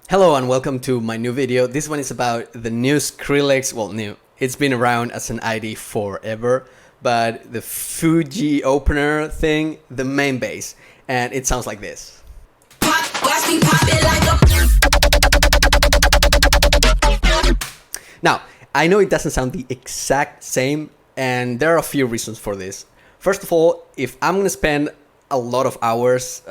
Hello and welcome to my new video. This one is about the new Skrillex, well new, it's been around as an ID forever, but the Fuji opener thing, the main bass, and it sounds like this. Now, I know it doesn't sound the exact same, and there are a few reasons for this. First of all, if I'm gonna spend a lot of hours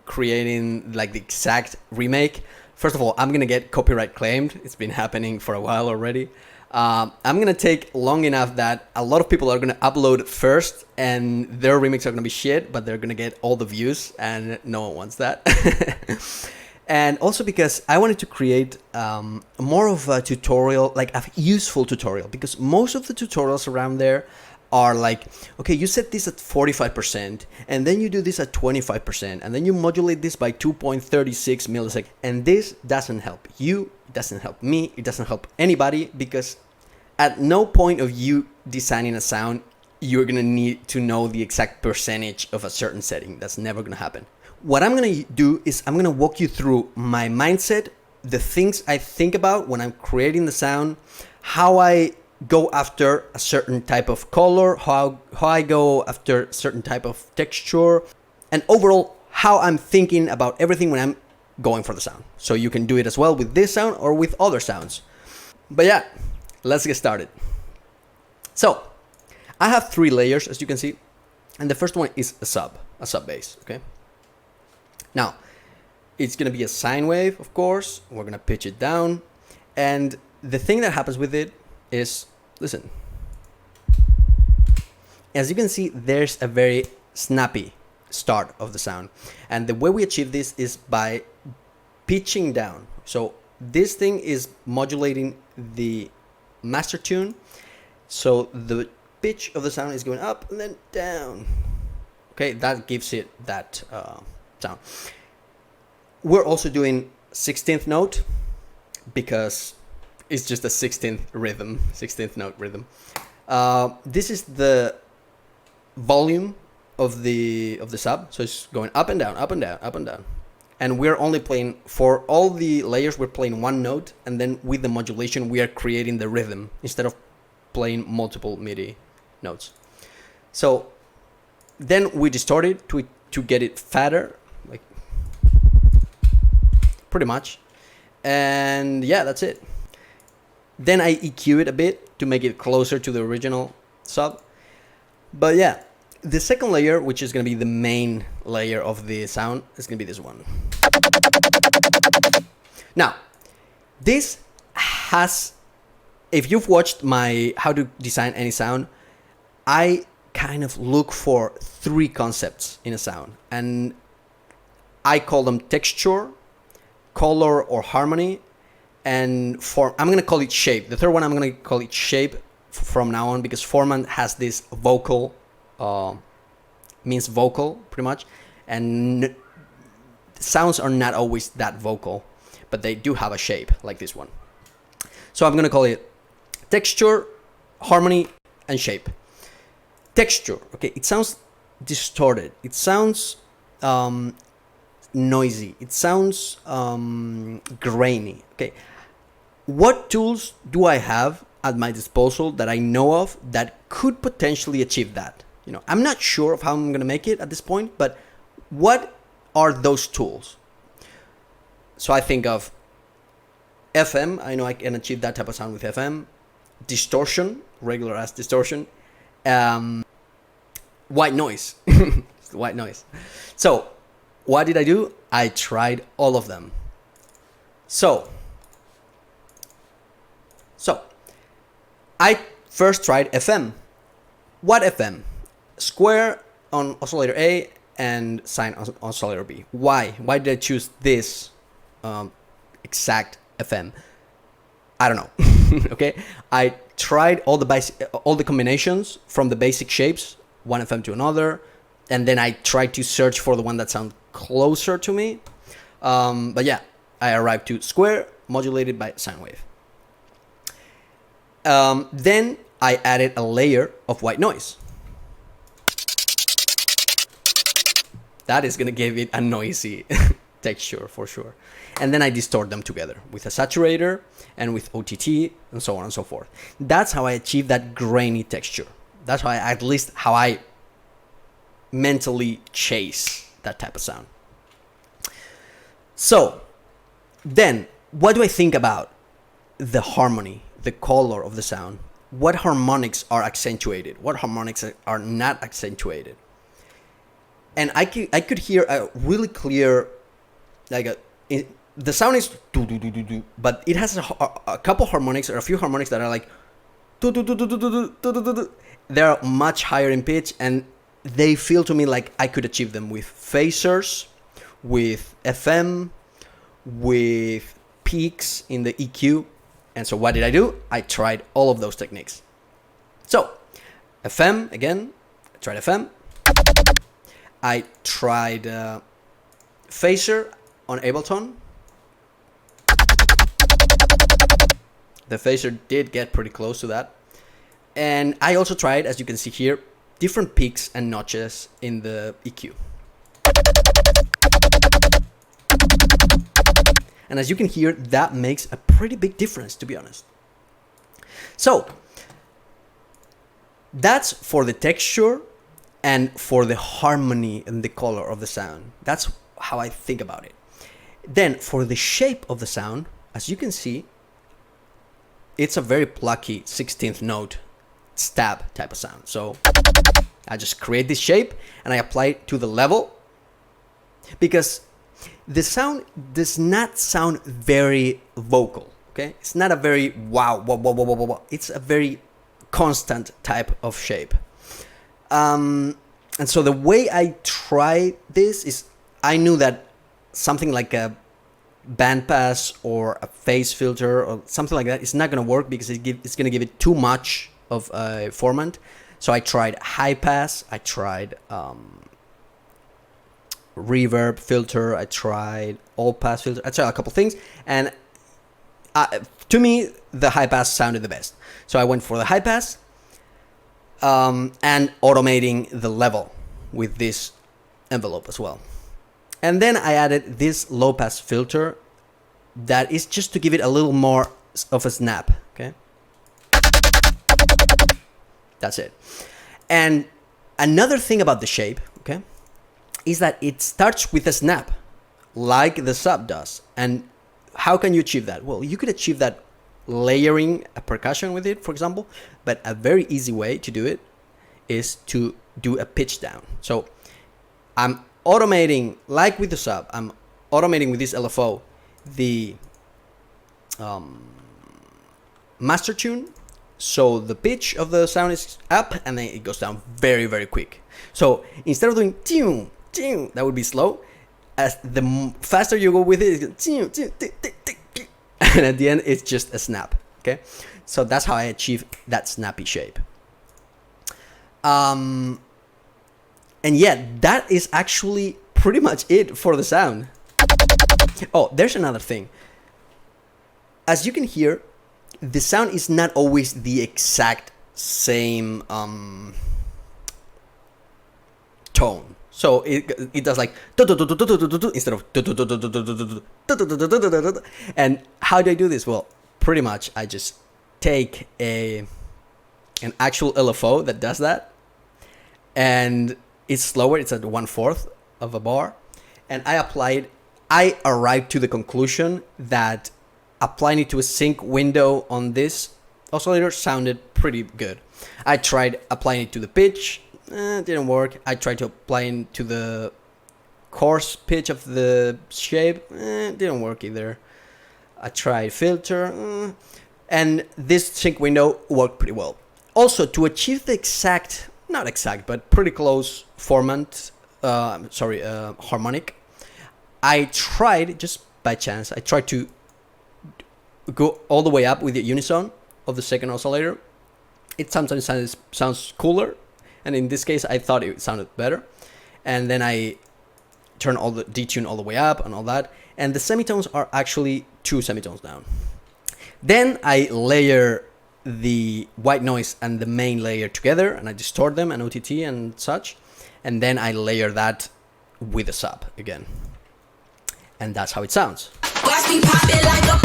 creating like the exact remake, first of all, I'm gonna get copyright claimed. It's been happening for a while already. I'm gonna take long enough that a lot of people are gonna upload first and their remakes are gonna be shit, but they're gonna get all the views and no one wants that. And also because I wanted to create more of a tutorial, like a useful tutorial, because most of the tutorials around there are like, okay, you set this at 45% and then you do this at 25% and then you modulate this by 2.36 milliseconds, and this doesn't help you, it doesn't help me, it doesn't help anybody, because at no point of you designing a sound you're gonna need to know the exact percentage of a certain setting. That's never gonna happen. What I'm gonna do is I'm gonna walk you through my mindset, the things I think about when I'm creating the sound, how I go after a certain type of color, how I go after a certain type of texture, and overall how I'm thinking about everything when I'm going for the sound. So you can do it as well with this sound or with other sounds. But yeah, let's get started. So I have 3 layers, as you can see, and the first one is a sub bass, okay? Now, it's gonna be a sine wave, of course. We're gonna pitch it down, and the thing that happens with it is, listen, as you can see, there's a very snappy start of the sound, and the way we achieve this is by pitching down. So this thing is modulating the master tune, so the pitch of the sound is going up and then down. Okay, that gives it that sound. We're also doing 16th note because it's just a 16th note rhythm. This is the volume of the sub, so it's going up and down, up and down, up and down. And we're only playing, for all the layers, we're playing one note, and then with the modulation, we are creating the rhythm instead of playing multiple MIDI notes. So then we distort it to get it fatter, like pretty much. And yeah, that's it. Then I EQ it a bit to make it closer to the original sub. But yeah, the second layer, which is going to be the main layer of the sound, is going to be this one. Now, this has, if you've watched my how to design any sound, I kind of look for 3 concepts in a sound, and I call them texture, color or harmony, and form. I'm gonna call it shape. The third one I'm gonna call it shape from now on, because format has this vocal, means vocal pretty much, and sounds are not always that vocal, but they do have a shape like this one. So I'm gonna call it texture, harmony, and shape. Texture, okay, it sounds distorted, it sounds noisy, it sounds grainy. Okay, what tools do I have at my disposal that I know of that could potentially achieve that? You know, I'm not sure of how I'm gonna make it at this point, but what are those tools? So I think of FM. I know I can achieve that type of sound with FM. Distortion, regular ass distortion. White noise. White noise. So what did I do? I tried all of them. So I first tried FM. What FM? Square on oscillator A and sine on oscillator B. Why? Why did I choose this exact FM? I don't know. Okay, I tried all the combinations from the basic shapes, one FM to another, and then I tried to search for the one that sounds closer to me. But yeah, I arrived to square modulated by sine wave. Then I added a layer of white noise. That is gonna give it a noisy texture for sure. and then I distort them together with a saturator and with OTT and so on and so forth. That's how I achieve that grainy texture. That's how at least how I mentally chase that type of sound. So then what do I think about the harmony, the color of the sound? What harmonics are accentuated? What harmonics are not accentuated? And I could hear a really clear, the sound is do do do do do, but it has a couple harmonics or a few harmonics that are like do do do do do do do do do. They're much higher in pitch, and they feel to me like I could achieve them with phasers, with FM, with peaks in the EQ. And so what did I do? I tried all of those techniques. So FM again, I tried FM. I tried phaser on Ableton. The phaser did get pretty close to that. And I also tried, as you can see here, different peaks and notches in the EQ. And as you can hear, that makes a pretty big difference, to be honest. So that's for the texture and for the harmony and the color of the sound. That's how I think about it. Then for the shape of the sound, as you can see, it's a very plucky 16th note stab type of sound. So I just create this shape and I apply it to the level, because the sound does not sound very vocal, okay? It's not a very wow, wow, wow, wow, wow, wow. It's a very constant type of shape. And so the way I try this is, I knew that something like a bandpass or a phase filter or something like that is not going to work, because it's going to give it too much of a format. So I tried high pass, I tried reverb filter, I tried all pass filter, I tried a couple things, and to me the high pass sounded the best. So I went for the high pass and automating the level with this envelope as well. And then I added this low pass filter that is just to give it a little more of a snap, okay? That's it. And another thing about the shape, okay, is that it starts with a snap like the sub does. And how can you achieve that? Well, you could achieve that layering a percussion with it, for example, but a very easy way to do it is to do a pitch down. So I'm automating, like with the sub, I'm automating with this LFO the master tune, so the pitch of the sound is up and then it goes down very, very quick. So instead of doing tune, tune, that would be slow. As the faster you go with it, it's tune, tune, tune, tune, tune, and at the end it's just a snap. Okay, so that's how I achieve that snappy shape. And yeah, that is actually pretty much it for the sound. Oh, there's another thing. As you can hear, the sound is not always the exact same tone. So it does like instead of, and how do I do this? Well, pretty much I just take an actual LFO that does that, and it's slower. It's at 1/4 of a bar, and I arrived to the conclusion that applying it to a sync window on this oscillator sounded pretty good. I tried applying it to the pitch, didn't work. I tried to apply it to the coarse pitch of the shape, didn't work either. I tried filter, and this sync window worked pretty well. Also, to achieve the exact, not exact, but pretty close format, harmonic, I tried, just by chance, I tried to go all the way up with the unison of the second oscillator. It sometimes sounds cooler, and in this case I thought it sounded better. And then I turn all the detune all the way up and all that, and the semitones are actually 2 semitones down. Then I layer the white noise and the main layer together, and I distort them and OTT and such, and then I layer that with a sub again, and that's how it sounds. Watch me pop it like a.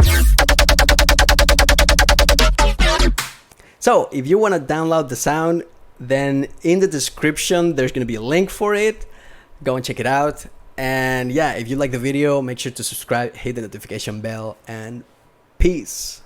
So if you want to download the sound, then in the description there's going to be a link for it. Go and check it out. And yeah, if you like the video, make sure to subscribe, hit the notification bell, and peace.